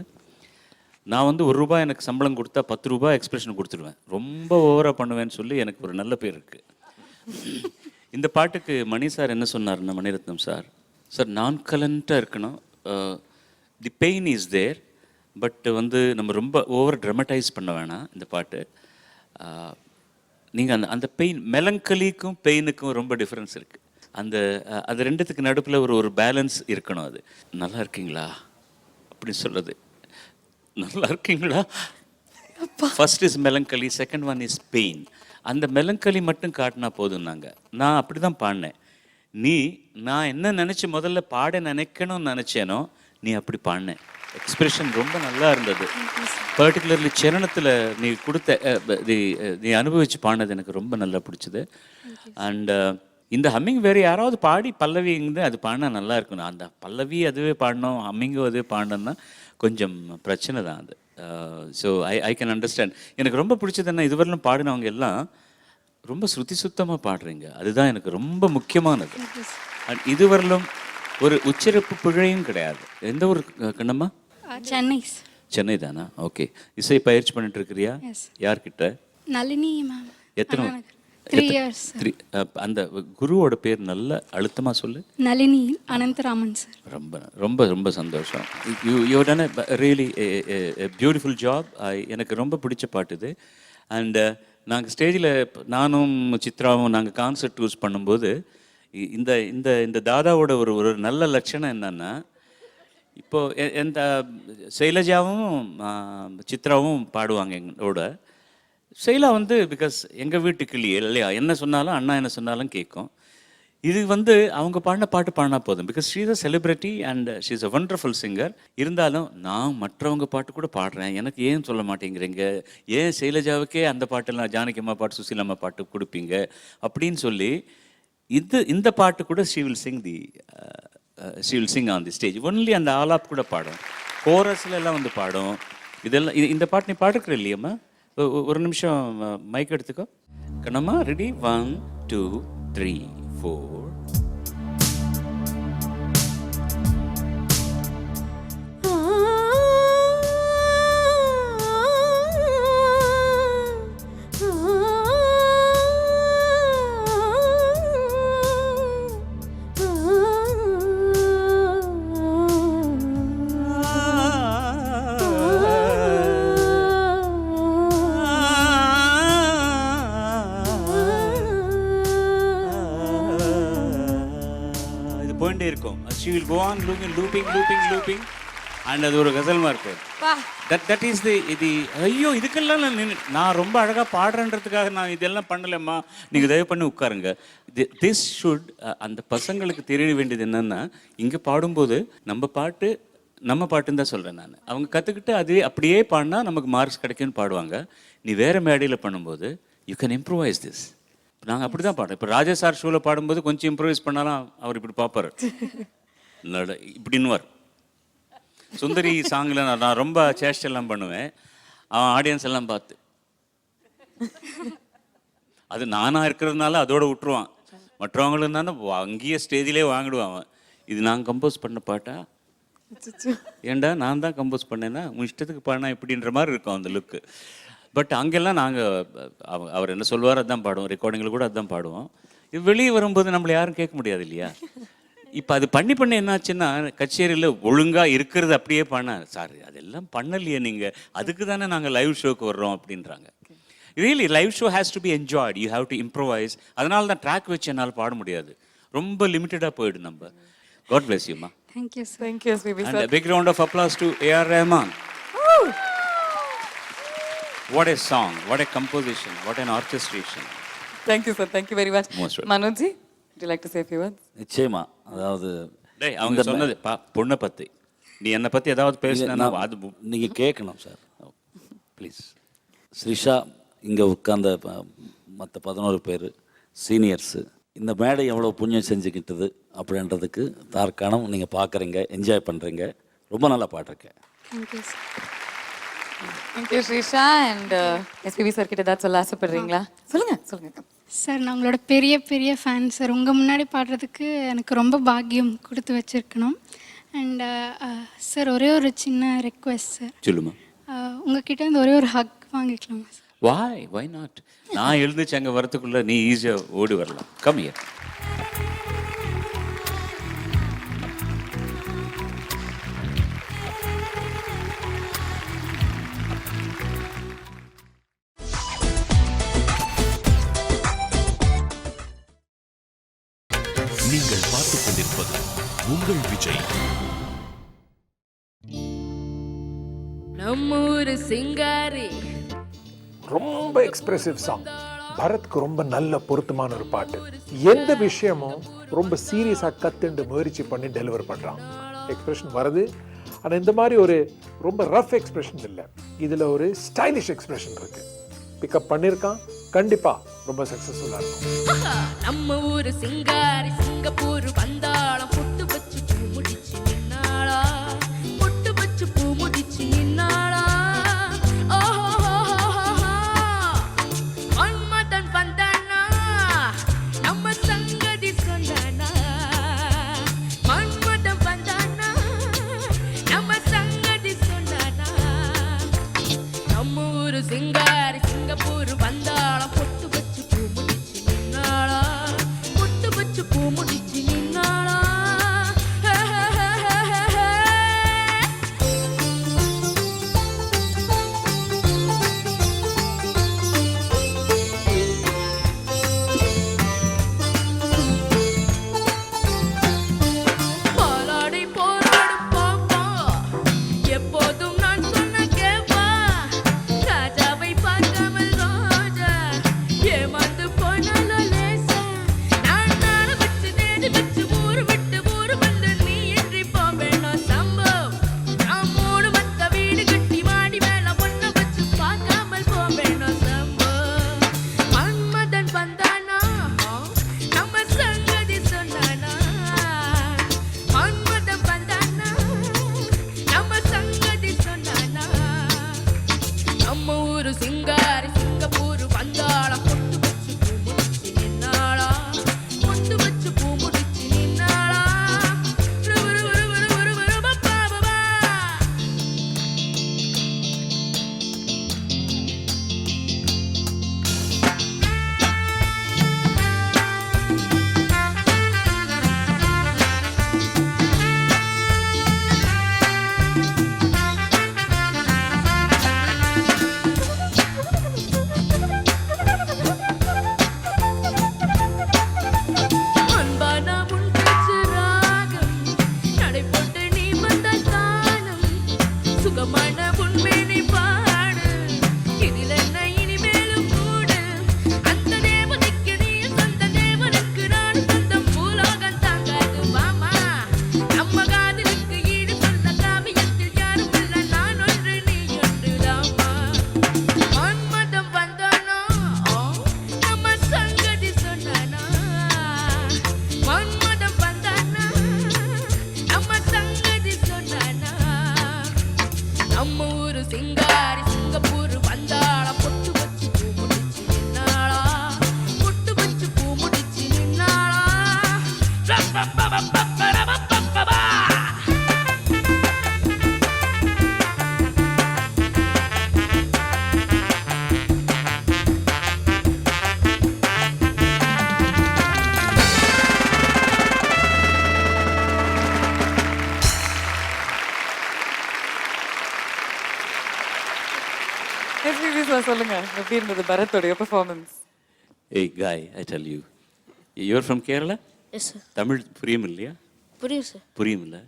நான் வந்து ₹1 எனக்கு சம்பளம் கொடுத்தா ₹10 எக்ஸ்பிரஷன் கொடுத்துருவேன். ரொம்ப ஓவராக பண்ணுவேன்னு சொல்லி எனக்கு ஒரு நல்ல பேர் இருக்குது. இந்த பாட்டுக்கு மணி சார் என்ன சொன்னார்னா, மணிரத்னம் சார், சார் நான் கலண்ட்டாக இருக்கணும், the pain is there, but வந்து நம்ம ரொம்ப ஓவர் ட்ரமடைஸ் பண்ண வேணாம் இந்த பாட்டு. நீங்கள் அந்த பெயின் மெலங்கலிக்கும் பெயினுக்கும் ரொம்ப டிஃப்ரென்ஸ் இருக்குது. அது ரெண்டுத்துக்கு நடுப்பில் ஒரு பேலன்ஸ் இருக்கணும். அது நல்லா இருக்கீங்களா அப்படின்னு சொல்கிறது, நல்லா இருக்கீங்களா, first is melancholy, second one is pain. அந்த மெலங்கலி மட்டும் காட்டினா போதும்னாங்க. நான் அப்படி தான் பாடினேன். நான் என்ன நினச்சி முதல்ல பாட நினைக்கணும்னு நினச்சேனோ நீ அப்படி பாடினேன். எக்ஸ்பிரஷன் ரொம்ப நல்லா இருந்தது. பர்டிகுலர்லி சரணத்தில் நீ கொடுத்த நீ அனுபவித்து பாடினது எனக்கு ரொம்ப நல்லா பிடிச்சது. அண்ட் இந்த ஹம்மிங் வேறு யாராவது பாடி பல்லவிங்கிறது அது பாடினா நல்லா இருக்கணும். அந்த பல்லவி அதுவே பாடணும், ஹம்மிங்கும் அதுவே பாடணும்னா கொஞ்சம் பிரச்சனை தான் அது. So I can understand. எனக்கு ரொம்ப பிடிச்சது என்ன, இதுவரையிலும் பாடினவங்க எல்லாம் ரொம்ப ஸ்ருதி சுத்தமாக பாடுறீங்க. அதுதான் எனக்கு ரொம்ப முக்கியமானது. அண்ட் இதுவரையிலும் ஒரு உச்சரிப்பு பிழையும் கிடையாது. எந்த ஒரு கண்ணம்மா? சென்னை. சென்னை தானா? ஓகே. இசை பயிற்சி பண்ணிட்டு இருக்கிறியா? யார்கிட்ட? நளினி மேம். எத்தனை? 3 years. அந்த குருவோட பேர் நல்ல அழுத்தமாக சொல்லு. நளினி அனந்தராமன் சார். ரொம்ப ரொம்ப ரொம்ப சந்தோஷம். You done really beautiful job. எனக்கு ரொம்ப பிடிச்ச பாட்டு இது. அண்டு நாங்கள் ஸ்டேஜில் நானும் சித்ராவும் நாங்கள் கான்சர்ட் டூர்ஸ் பண்ணும்போது இந்த இந்த இந்த தாதாவோட ஒரு நல்ல லட்சணம் என்னன்னா, இப்போது எந்த சைலஜாவும் சித்ராவும் பாடுவாங்க எங்களோட. சைலா வந்து பிகாஸ் எங்கள் வீட்டு கிளி இல்லையா, என்ன சொன்னாலும் அண்ணா என்ன சொன்னாலும் கேட்கும். இது வந்து அவங்க பாடின பாட்டு பாடினா போதும். Because she is a celebrity and she is a wonderful singer. இருந்தாலும் நான் மற்றவங்க பாட்டு கூட பாடுறேன், எனக்கு ஏன் சொல்ல மாட்டேங்கிறீங்க, ஏன் சைலஜாவுக்கே அந்த பாட்டெல்லாம் ஜானகி அம்மா பாட்டு சுசீலம்மா பாட்டு கொடுப்பீங்க அப்படின்னு சொல்லி இந்த பாட்டு கூட she will sing on the stage. Only அந்த ஆலாப் கூட பாடும், கோரஸ்ல எல்லாம் வந்து பாடும். இதெல்லாம் இந்த பாட்டு நீ பாடுக்கிற இல்லையம்மா? ஒரு நிமிஷம் மைக் எடுத்துக்கோ கண்ணம்மா. ரெடி? 1 2 3 4. போயிட்டே இருக்கும். She will go on looping and அது ஒரு கசல்மா இருக்கு. That is the ஐயோ இதுக்கெல்லாம் நான் ரொம்ப அழகாக பாடுறேன்றதுக்காக நான் இதெல்லாம் பண்ணலம்மா, நீங்கள் தயவு பண்ணி உட்காருங்க. திஸ் ஷுட் அந்த பசங்களுக்கு தெரிய வேண்டியது என்னென்னா, இங்கே பாடும்போது நம்ம பாட்டுன்னு தான் சொல்கிறேன் நான். அவங்க கற்றுக்கிட்டு அதே அப்படியே பாடினா நமக்கு மார்க்ஸ் கிடைக்கும்னு பாடுவாங்க. நீ வேறு மேடையில் பண்ணும்போது யூ கேன் இம்ப்ரூவைஸ் திஸ். நாங்கள் அப்படி தான் பாடுறோம். இப்போ ராஜா சார் ஷோவில் பாடும்போது கொஞ்சம் இம்ப்ரூவைஸ் பண்ணாலும் அவர் இப்படி பார்ப்பார், இப்படின்னுவார். சுந்தரி சாங்கில் நான் ரொம்ப சேஷ்டெல்லாம் பண்ணுவேன். அவன் ஆடியன்ஸ் எல்லாம் பார்த்து அது நானாக இருக்கிறதுனால அதோட விட்டுருவான். மற்றவங்களும் தானே அங்கேயே ஸ்டேஜிலே வாங்கிடுவான் அவன். இது நான் கம்போஸ் பண்ண பாட்டா, ஏண்டா நான் தான் கம்போஸ் பண்ணேன்னா உன் இஷ்டத்துக்கு பாடினா இப்படின்ற மாதிரி இருக்கும் அந்த லுக்கு. பட் அங்கெல்லாம் நாங்கள் அவர் என்ன சொல்லுவார் அதுதான் பாடுவோம். ரெக்கார்டிங்கில் கூட அதுதான் பாடுவோம். இது வெளியே வரும்போது நம்மளை யாரும் கேட்க முடியாது இல்லையா? இப்போ அது பண்ணி என்னாச்சுன்னா, கச்சேரியில் ஒழுங்காக இருக்கிறது அப்படியே பண்ண சார் அதெல்லாம் பண்ணலையே நீங்கள், அதுக்கு தானே நாங்கள் லைவ் ஷோக்கு வர்றோம் அப்படின்றாங்க. Really live show has to be enjoyed. You have to improvise. அதனால தான் ட்ராக் வச்சு என்னால் பாட முடியாது, ரொம்ப லிமிட்டடாக போயிடும் நம்ம. God bless you, ma. Thank you, sir. Thank you, SPB sir. And a big round of applause to A.R. Rahman. What a song, what a composition, what an orchestration. Thank you, sir. Thank you very much. Most welcome. Manoj ji, would you like to say a few words? நிச்சயமா. அதாவது டேய் அவங்க சொன்னது பொண்ணை பற்றி, நீ என்னை பற்றி ஏதாவது பேசினா அது நீங்கள் கேட்கணும் சார் ப்ளீஸ். ஸ்ரிஷா இங்கே உட்கார்ந்த மற்ற 11 பேர் சீனியர்ஸு, இந்த மேடை எவ்வளோ புண்ணியம் செஞ்சுக்கிட்டது அப்படின்றதுக்கு தார்க்கானம். நீங்கள் பார்க்குறீங்க, என்ஜாய் பண்ணுறீங்க, ரொம்ப நல்லா பாட்டிருக்கேன். Thank you, sir. Thank you, Srisha. And SPB sir கிட்ட ஏதாவது சொல்ல ஆசைப்படுறீங்களா? சொல்லுங்க. சார் நான் உங்களோட பெரிய ஃபேன் சார். உங்கள் முன்னாடி பாடுறதுக்கு எனக்கு ரொம்ப பாக்கியம் கொடுத்து வச்சுருக்கணும். அண்ட் சார் ஒரே ஒரு சின்ன ரெக்வெஸ்ட் சார். சொல்லுமா. உங்ககிட்ட இருந்து ஒரே ஒரு ஹக் வாங்கிக்கலாமா சார்? Why not? நான் எழுந்துச்சு அங்கே வரத்துக்குள்ள நீ ஈஸியாக ஓடி வரலாம். Come here. நீங்கள் பார்த்துக் கொண்டிருப்பது உங்கள் விஜய். நம்மூரு சிங்காரி ரொம்ப எக்ஸ்பிரசிவ் சாங். பரத்க்கு ரொம்ப நல்ல பொருத்தமான ஒரு பாட்டு. எந்த விஷயமும் ரொம்ப சீரியஸாக கத்துண்டு முயற்சி பண்ணி டெலிவர் பண்ணுறான். எக்ஸ்பிரஷன் வருது, ஆனால் இந்த மாதிரி ஒரு ரொம்ப ரஃப் எக்ஸ்பிரஷன் இல்லை. இதில் ஒரு ஸ்டைலிஷ் எக்ஸ்பிரஷன் இருக்கு. பிக்கப் பண்ணியிருக்கான். கண்டிப்பாக ரொம்ப சக்ஸஸ்ஃபுல்லாக இருக்கும். நம்ம ஊரு சிங்காரி சிங்கப்பூர் வந்தாளம் பொட்டு வச்சு பூ முடிச்சு நின்னாளா, பொட்டு வச்சு பூ முடிச்சு நின்னாளா. மன்மதன் வந்தானா நம்ம சங்கதி சொன்னானா, மன்மதன் வந்தானா நம்ம சங்கதி சொன்னானா. நம்ம ஊரு சிங்காரி சிங்கப்பூர் வந்தாளம் பொட்டு வச்சு பூ முடிச்சு நின்னாளா, பொட்டு வச்சு பூ முடிச்சு நின்னாளா. பாலாடை போராடும் பாப்பா, எப்போதும் நான் சொன்ன கேப்பா. ராஜாவை பார்க்காமல் ரோஜா ஏமாந்து போனாலோ லேசா. நான் நாள வச்சு தேடி வச்சு ஊரு விட்டு ஊரு வந்து நீ இன்றி போவேணோ சம்போ. நான் மூணு மத்த வீடு கட்டி மாடி மேல ஒன்ன வச்சு பார்க்காமல் போவேணோ சம்போ. மன்மதன் வந்தானா நம்ம சங்கதி சொன்னானா, மன்மதன் வந்தானா நம்ம சங்கதி சொன்னானா. நம்ம ஊரு சிங்காரி சிங்கப்பூர் வந்தாளா, பொட்டு வச்சு பூ முடிச்சு நின்னாளா, பொட்டு வச்சு பூ முடிச்சு நின்னாளா. பப்பா. அன்பான உன் பேச்சு ராகம், நடைபோட்டு நீ வந்தால் தானம், சுகமான உன்மேனி பாடு, இதில் என்ன இனிமேலும் கூடு. அந்த தேவனுக்கு நீ சொந்த, தேவனுக்கு நான் சொந்தம், பூலோகம் தாங்காது மாமா. நம்ம காதலுக்கு ஈடு சொல்ல காவியத்தில் யாரும் இல்ல, நான் ஒன்று நீ ஒன்று தாமா. மன்மதம் வந்தானா நம்ம சங்கதி சொன்னானா, மன்மதம் வந்தானா நம்ம சங்கதி சொன்னானா. நம்ம ஊரு சிங்காரி சிங்கப்பூர் வந்தாளா, பொட்டு வச்சு பூ முடிச்சு நின்னாளா, பொட்டு வச்சு பூ முடிச்சு நின்னாளா. எஸ்பிபி சார் சொல்லுங்க, எப்படி இருந்தது பரத்தோடைய பெர்ஃபார்மன்ஸ்? ஏய் guy, I tell you, you're from Kerala? Yes sir. Tamil புரியும் இல்லையா? புரியும் சார். புரியும் இல்லை?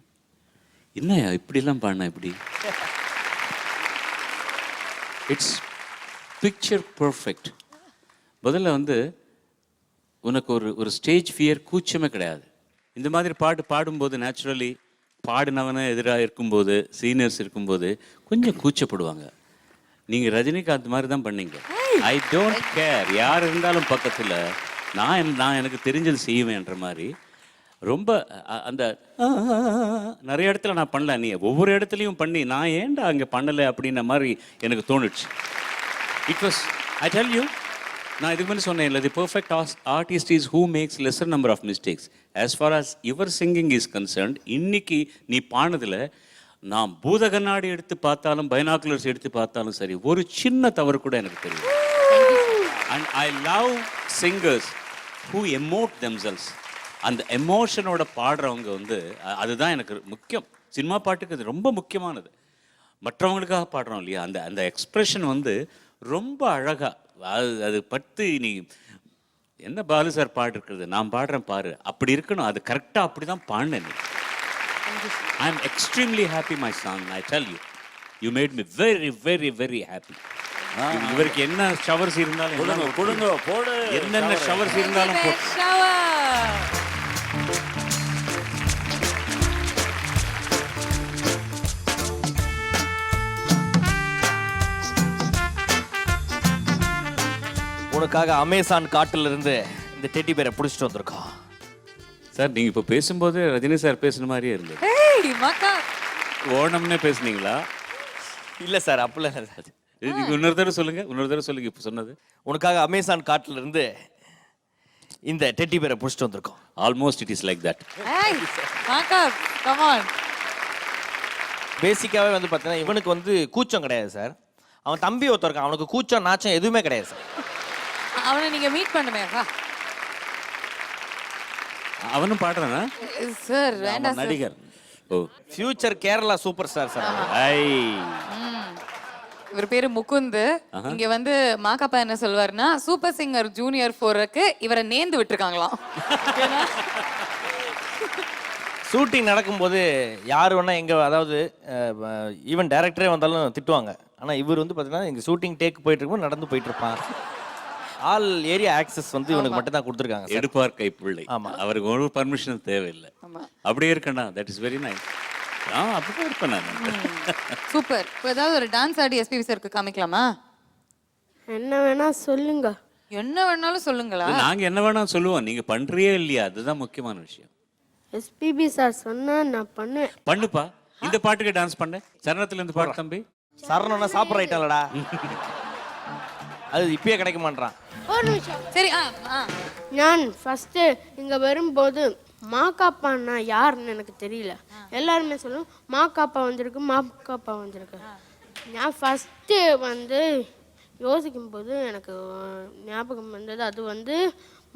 என்னையா இப்படிலாம் பாடினா இப்படி? It's picture perfect. முதல்ல வந்து உனக்கு ஒரு ஸ்டேஜ் ஃபியர் கூச்சமே கிடையாது. இந்த மாதிரி பாட்டு பாடும்போது நேச்சுரலி பாடினவனை எதிராக இருக்கும்போது, சீனியர்ஸ் இருக்கும்போது கொஞ்சம் கூச்சப்படுவாங்க. நீங்கள் ரஜினிகாந்த் மாதிரி தான் பண்ணீங்க. ஐ டோன்ட் கேர் யார் இருந்தாலும் பக்கத்தில், நான் எனக்கு தெரிஞ்சது செய்வேன்ற மாதிரி ரொம்ப அந்த நிறைய இடத்துல நான் பண்ணல, நீ ஒவ்வொரு இடத்துலையும் பண்ணி நான் ஏன்டா அங்கே பண்ணலை அப்படின்ற மாதிரி எனக்கு தோணுச்சு. It was, I tell you, நான் இதுக்கு முன்னாடி சொன்னேன் the perfect artist is who makes lesser number of mistakes. As far as your singing is concerned, இன்னைக்கு நீ பாடுனதில் நான் பூத கண்ணாடி எடுத்து பார்த்தாலும் பைனாக்குலர்ஸ் எடுத்து பார்த்தாலும் சரி, ஒரு சின்ன தவறு கூட எனக்கு தெரியும். And I love singers who emote themselves. அந்த எமோஷனோட பாடுறவங்க வந்து அதுதான் எனக்கு முக்கியம். சினிமா பாட்டுக்கு அது ரொம்ப முக்கியமானது. மற்றவங்களுக்காக பாடுறோம் இல்லையா, அந்த அந்த எக்ஸ்ப்ரெஷன் வந்து ரொம்ப அழகாக அது பட்டு நீ என்ன பாலு சார் பாடிருக்கிறது, நான் பாடுறேன் பாரு, அப்படி இருக்கணும். அது கரெக்டாக அப்படி தான் பாடினேன். I am extremely happy my song. I tell you, you made me very very very happy. இவருக்கு என்ன ஷவர்ஸ் இருந்தாலும் கொடுங்க போடு, என்னென்ன ஷவர்ஸ் இருந்தாலும் போட்டு. உனக்காக அமேசான் காட்டுல இருந்து இந்த டெட்டி பேரை பிடிச்சிட்டு வந்திருக்கோம். சார் நீங்கள் இப்போ பேசும்போது ரஜினி சார் பேசுன மாதிரியே இருந்தது. ஏய் மக்கா, ஓணம்னே பேசுனீங்களா? இல்ல சார், அப்படிலாம் இல்ல சார். இன்னொரு தடவை சொல்லுங்க, இன்னொரு தடவை சொல்லுங்க. இப்போ சொன்னது உனக்காக அமேசான் காட்டுல இருந்து இந்த டெட்டி பேரை பிடிச்சிட்டு வந்திருக்கோம். Almost it is like that. ஏய் மக்கா, கம் ஆன். பேசிக்காவே வந்து பார்த்தீங்கன்னா இவனுக்கு வந்து கூச்சம் கிடையாது சார். அவன் தம்பி ஒருத்தர் இருக்கான், அவனுக்கு கூச்சம் நாச்சம் எதுவுமே கிடையாது சார். அவனை நீங்க மீட் பண்ணுமே வா. அவனும் பாடுறானா? சார் வேண்டாம் சார். நடிகர். Oh, future Kerala super star sir. ஐ இவர் பேரு முகுந்த். இங்க வந்து மாக்காப்பா என்ன சொல்வாருன்னா, சூப்பர் சிங்கர் ஜூனியர் 4க்கு இவரை நேர்ந்து விட்டுருக்காங்களாம். ஷூட்டிங் நடக்கும்போது யார் வேணா எங்க, அதாவது ஈவன் டைரக்டரே வந்தாலும் திட்டுவாங்க. ஆனா இவர் வந்து பார்த்தீங்கன்னா எங்க ஷூட்டிங் டேக் போயிட்டு இருக்கும்போது நடந்து போயிட்டு இருப்பான். ஆல் ஏரியா ஆக்சஸ் வந்து இவனுக்கு மட்டும் தான் கொடுத்துருக்காங்க. எடுப்பார் கைப்பிள்ளை. ஆமா. அவருக்கு ஒரு பர்மிஷன் தேவையில்லை. அப்படியே இருக்கண்ணா, தட் இஸ் வெரி நைஸ். அப்படிதான் இருப்பேன் நான். சூப்பர். இப்போ ஏதாவது ஒரு டான்ஸ் ஆடி எஸ்பிபி சாருக்கு காமிக்கலாமா? என்ன வேணா சொல்லுங்க. என்ன வேணாலும் சொல்லுங்களா? நாங்க என்ன வேணா சொல்லுவோம், நீங்க பண்றியே இல்லையா, அதுதான் முக்கியமான விஷயம். எஸ்பிபி சார் சொன்னா நான் பண்ணுவேன். பண்ணுப்பா, இந்த பாட்டுக்கு டான்ஸ் பண்ண. சரணத்துல இருந்து பாடு தம்பி. சரணம்னா சாப்பிட்ற ஐட்டம்லடா, அது இப்பயே கிடைக்க மாட்டான். ஒரு நிமிஷம். சரி. நான் ஃபஸ்ட்டு இங்கே வரும்போது மாக்காப்பான்னா யாருன்னு எனக்கு தெரியல. எல்லாருமே சொல்லும் மாக்காப்பா வந்திருக்கு, மாக்காப்பா வந்திருக்கு. நான் ஃபஸ்ட்டு வந்து யோசிக்கும்போது எனக்கு ஞாபகம் வந்தது, அது வந்து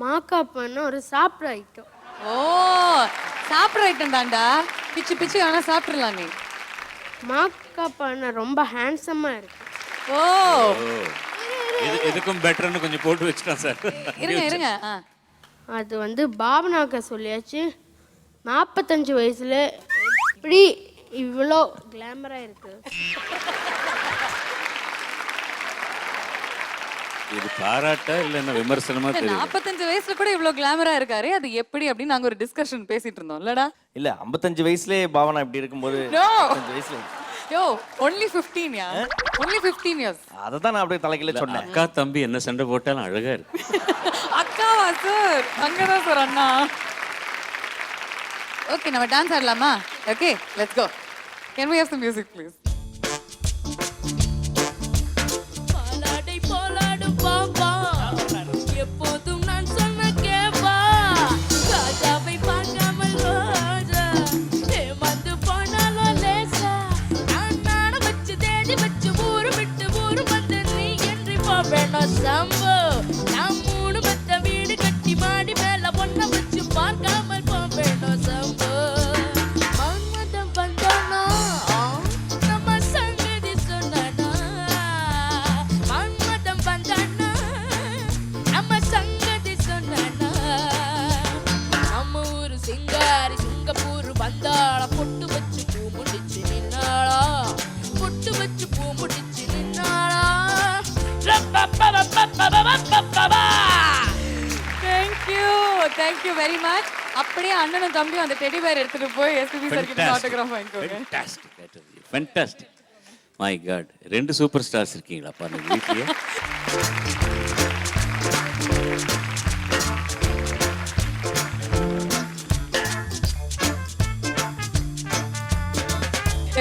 மாக்காப்பான்னா ஒரு சாப்பிட்ற ஐட்டம். ஓ, சாப்பிட்ற ஐட்டம் தான்டா. பிச்சு பிச்சு ஆனால் சாப்பிட்றலாம் நீ. மாக்காப்பான்னா ரொம்ப ஹேண்ட்ஸமாக இருக்கு. ஓ, இதுக்கும் பெட்டர்னு கொஞ்சம் போட்டு வச்சுட்டான் சார். இருங்க இருங்க. அது வந்து பாவனாக்க சொல்லியாச்சு. 45 வயசுல எப்படி இவ்வளோ கிளாமராக இருக்கு? இது பாராட்டா இல்ல என்ன விமர்சனமா தெரியும்? 45 வயசுல கூட இவ்வளவு கிளாமரா இருக்காரு, அது எப்படி அப்படின்னு நாங்க ஒரு டிஸ்கஷன் பேசிட்டு இருந்தோம் இல்லடா? இல்ல 55 வயசுலயே பாவனா இப்படி இருக்கும்போது No. 55 வயசுல யோ, only 15 யா? only 15 years. அதை தான் நான் அப்படியே தலைக்கீழ சொன்னேன். அக்கா தம்பி என்ன சண்டை போட்டாலும் அழகா இருக்கு. அக்காவா சார்? அங்கதான் சார் அண்ணா. ஓகே, நம்ம டான்ஸ் ஆடலாமா? Okay, let's go. Can we have some music please? பாலாடை போலாடும் பாப்பா, எப்போதும் நான் சொன்ன கேப்பா. ராஜாவை பார்க்காமல் ரோஜா, ஏமாந்து போனாலும் லேசா. நான் நானும் வச்சு தேடி வச்சு ஊரு விட்டு ஊரு வந்து நீ என்று போவேணும் சம்போ. நான் 3 மெத்த வீடு கட்டி மாடி மேல ஒன்ன வச்சு பார்க்காமல் போவேணும் சம்போ. மன்மதம் வந்தானா நம்ம சங்கதி சொன்னானா. மன்மதம் வந்தானா நம்ம சங்கதி சொன்னானா. நம்ம ஊரு சிங்காரி சிங்கப்பூர் வந்தாளா, பொட்டு வச்சு பூ முடிச்சு நின்னாளா, பொட்டு வச்சு பூ முடிச்சு நின்னாளா. Thank you very much. அப்படியே அண்ணனும் தம்பியும் அந்த டெடி பேர் எடுத்துட்டு போய் எஸ்பிபி சார் கிட்ட ஆட்டோகிராஃப் வாங்கிக்கோங்க. Fantastic. My God, 2 super stars இருக்கீங்களா பாருங்க வீட்லயே.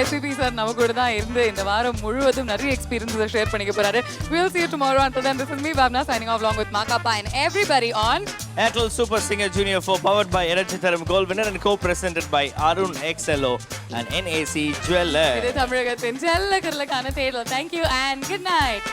எஸ்பிபி எஸ்பிபி சார் நம்ம கூட தான் இருந்து இந்த வாரம் முழுவதும் நிறைய எக்ஸ்பீரியன்ஸை ஷேர் பண்ணிக்க போறாரு. We'll see you tomorrow. Until then, this is me, Bhavna, signing off along with Makappa and everybody on Airtel Super Singer Junior 4, powered by Erachitharam Gold Winner and co-presented by Arun XLO and NAC Jeweler. இது தமிழகத்தின் செல்ல கரலுக்கான தேடல். Thank you and good night.